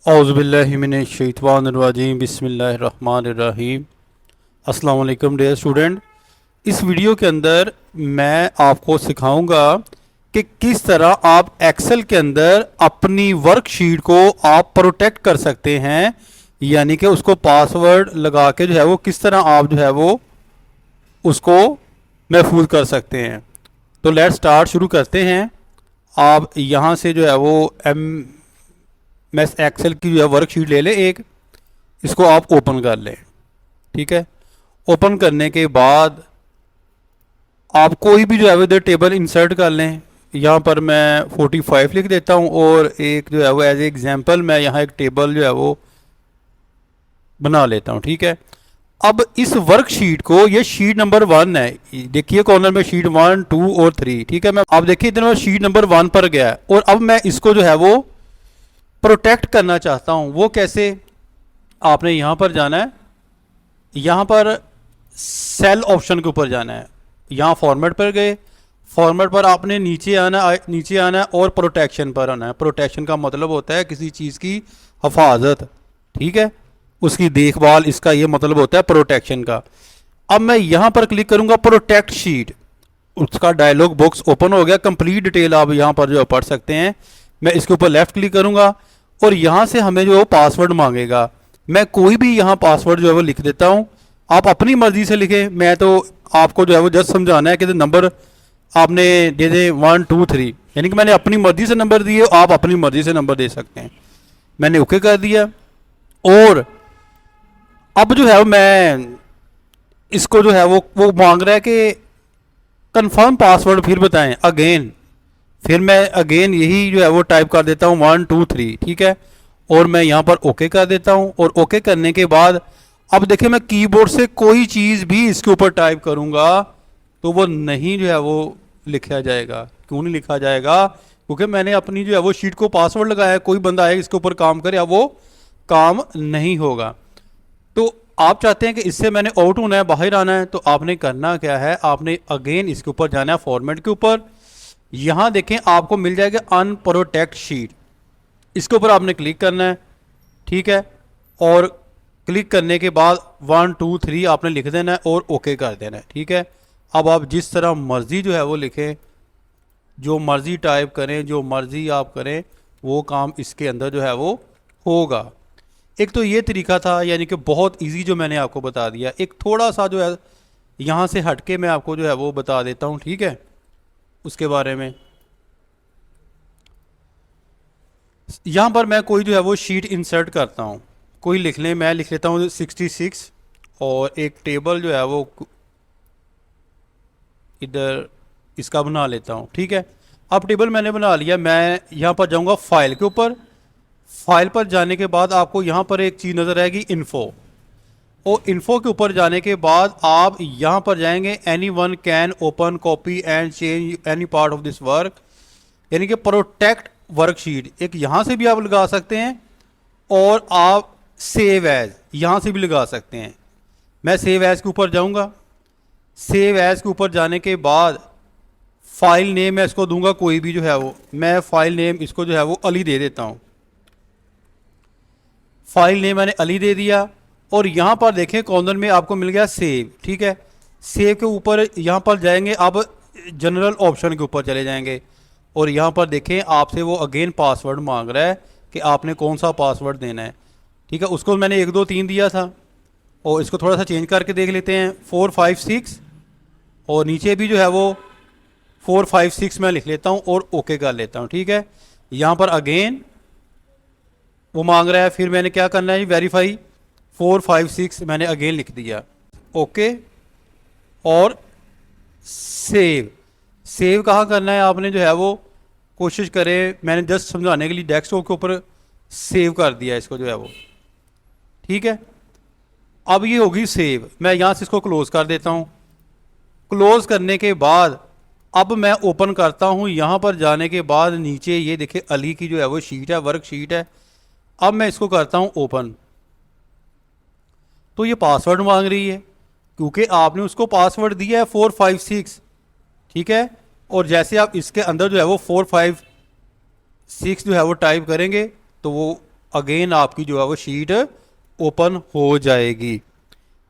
औज़ुबिल्लाहिमिनश्शैतानिर्रजीम बिस्मिल्लाहिर्रहमानिर्रहीम। अस्सलाम वालेकुम डियर स्टूडेंट। इस वीडियो के अंदर मैं आपको सिखाऊंगा कि किस तरह आप एक्सेल के अंदर अपनी वर्कशीट को आप प्रोटेक्ट कर सकते हैं, यानी कि उसको पासवर्ड लगा के जो है वो किस तरह आप जो है वो उसको महफूज कर सकते हैं। तो लेट्स स्टार्ट, शुरू करते हैं। आप यहाँ से जो है वो मैं एक्सेल की जो है वर्कशीट ले लें एक, इसको आप ओपन कर लें। ठीक है, ओपन करने के बाद आप कोई भी जो है वो इधर टेबल इंसर्ट कर लें। यहाँ पर मैं 45 लिख देता हूँ और एक जो है वो एज ए एग्जांपल मैं यहाँ एक टेबल जो है वो बना लेता हूँ। ठीक है, अब इस वर्कशीट को, ये शीट नंबर 1 है, देखिए कॉर्नर में शीट 1, 2 और 3। ठीक है, मैं आप देखिए इधर मैं शीट नंबर 1 पर गया है और अब मैं इसको जो है वो प्रोटेक्ट करना चाहता हूँ। वो कैसे? आपने यहाँ पर जाना है, यहाँ पर सेल ऑप्शन के ऊपर जाना है, यहाँ फॉर्मेट पर गए, फॉर्मेट पर आपने नीचे आना है और प्रोटेक्शन पर आना है। प्रोटेक्शन का मतलब होता है किसी चीज़ की हिफाजत, ठीक है, उसकी देखभाल, इसका ये मतलब होता है प्रोटेक्शन का। अब मैं यहाँ पर क्लिक करूँगा प्रोटेक्ट शीट, उसका डायलॉग बॉक्स ओपन हो गया। कंप्लीट डिटेल आप यहाँ पर जो पढ़ सकते हैं। मैं इसके ऊपर लेफ्ट क्लिक करूँगा और यहाँ से हमें जो पासवर्ड मांगेगा, मैं कोई भी यहाँ पासवर्ड जो है वो लिख देता हूँ। आप अपनी मर्जी से लिखें, मैं तो आपको जो है वो जस्ट समझाना है कि नंबर आपने दे दें 1, 2, 3, यानी कि मैंने अपनी मर्जी से नंबर दिए, आप अपनी मर्जी से नंबर दे सकते हैं। मैंने ओके कर दिया और अब जो है मैं इसको जो है वो मांग रहा है कि कंफर्म पासवर्ड फिर बताएं अगेन। फिर मैं अगेन यही जो है वो टाइप कर देता हूँ 1, 2, 3। ठीक है, और मैं यहाँ पर ओके कर देता हूँ और ओके करने के बाद अब देखिए मैं कीबोर्ड से कोई चीज़ भी इसके ऊपर टाइप करूँगा तो वो नहीं जो है वो लिखा जाएगा। क्यों नहीं लिखा जाएगा? क्योंकि मैंने अपनी जो है वो शीट को पासवर्ड लगाया है। कोई बंदा आए इसके ऊपर काम करे, अब वो काम नहीं होगा। तो आप चाहते हैं कि इससे मैंने आउट होना है, बाहर आना है, तो आपने करना क्या है, आपने अगेन इसके ऊपर जाना है फॉर्मेट के ऊपर। यहाँ देखें आपको मिल जाएगा अनप्रोटेक्ट शीट, इसके ऊपर आपने क्लिक करना है। ठीक है, और क्लिक करने के बाद 1, 2, 3 आपने लिख देना है और ओके कर देना है। ठीक है, अब आप जिस तरह मर्जी जो है वो लिखें, जो मर्जी टाइप करें, जो मर्जी आप करें, वो काम इसके अंदर जो है वो होगा। एक तो ये तरीका था, यानी कि बहुत इजी जो मैंने आपको बता दिया। एक थोड़ा सा जो है यहाँ से हटके मैं आपको जो है वो बता देता हूँ। ठीक है, उसके बारे में यहाँ पर मैं कोई जो है वो शीट इंसर्ट करता हूँ। कोई लिख लें, मैं लिख लेता हूँ 66 और एक टेबल जो है वो इधर इसका बना लेता हूँ। ठीक है, अब टेबल मैंने बना लिया। मैं यहाँ पर जाऊँगा फाइल के ऊपर। फाइल पर जाने के बाद आपको यहाँ पर एक चीज़ नज़र आएगी इन्फो, और इन्फो के ऊपर जाने के बाद आप यहाँ पर जाएंगे any one can open copy and change any part of this work, यानी कि प्रोटेक्ट वर्कशीट। एक यहाँ से भी आप लगा सकते हैं और आप सेव एज यहाँ से भी लगा सकते हैं। मैं सेव एज के ऊपर जाऊँगा। सेव एज के ऊपर जाने के बाद फाइल नेम मैं इसको दूंगा कोई भी जो है वो, मैं फाइल नेम इसको जो है वो अली दे देता हूँ। फाइल नेम मैंने अली दे दिया और यहाँ पर देखें कॉर्नर में आपको मिल गया सेव। ठीक है, सेव के ऊपर यहाँ पर जाएंगे, अब जनरल ऑप्शन के ऊपर चले जाएंगे और यहाँ पर देखें आपसे वो अगेन पासवर्ड मांग रहा है कि आपने कौन सा पासवर्ड देना है। ठीक है, उसको मैंने 1, 2, 3 दिया था और इसको थोड़ा सा चेंज करके देख लेते हैं 4, 5, 6 और नीचे भी जो है वो 4, 5, 6 मैं लिख लेता हूँ और ओके कर लेता हूँ। ठीक है, यहाँ पर अगेन वो मांग रहा है, फिर मैंने क्या करना है, वेरीफाई 4, 5, 6 मैंने अगेन लिख दिया, ओके और सेव। सेव कहाँ करना है आपने जो है वो, कोशिश करें, मैंने जस्ट समझाने के लिए डेस्कटॉप के ऊपर सेव कर दिया इसको जो है वो। ठीक है, अब ये होगी सेव। मैं यहाँ से इसको क्लोज कर देता हूँ। क्लोज करने के बाद अब मैं ओपन करता हूँ। यहाँ पर जाने के बाद नीचे ये देखिए अली की जो है वो शीट है, वर्क शीट है। अब मैं इसको करता हूँ ओपन, तो ये पासवर्ड मांग रही है क्योंकि आपने उसको पासवर्ड दिया है 4, 5, 6। ठीक है, और जैसे आप इसके अंदर जो है वो 4, 5, 6 जो है वो टाइप करेंगे तो वो अगेन आपकी जो है वो शीट ओपन हो जाएगी।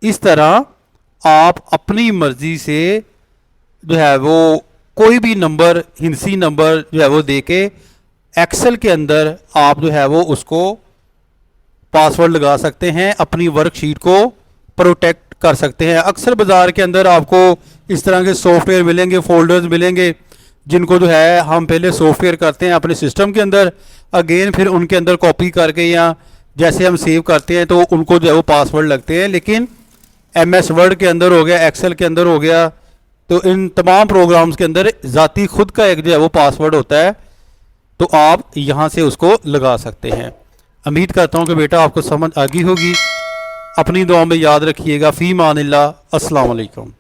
इस तरह आप अपनी मर्ज़ी से जो है वो कोई भी नंबर, हिंसी नंबर जो है वो दे के एक्सेल के अंदर आप जो है वो उसको पासवर्ड लगा सकते हैं, अपनी वर्कशीट को प्रोटेक्ट कर सकते हैं। अक्सर बाज़ार के अंदर आपको इस तरह के सॉफ्टवेयर मिलेंगे, फोल्डर्स मिलेंगे, जिनको जो है हम पहले सॉफ्टवेयर करते हैं अपने सिस्टम के अंदर, अगेन फिर उनके अंदर कॉपी करके या जैसे हम सेव करते हैं तो उनको जो है वो पासवर्ड लगते हैं। लेकिन MS वर्ड के अंदर हो गया, एक्सेल के अंदर हो गया, तो इन तमाम प्रोग्राम्स के अंदर ज़ाती खुद का एक जो है वो पासवर्ड होता है, तो आप यहाँ से उसको लगा सकते हैं। उम्मीद करता हूँ कि बेटा आपको समझ आ गई होगी। अपनी दुआ में याद रखिएगा। फ़ी मानिल्लाह। अस्सलाम वालेकुम।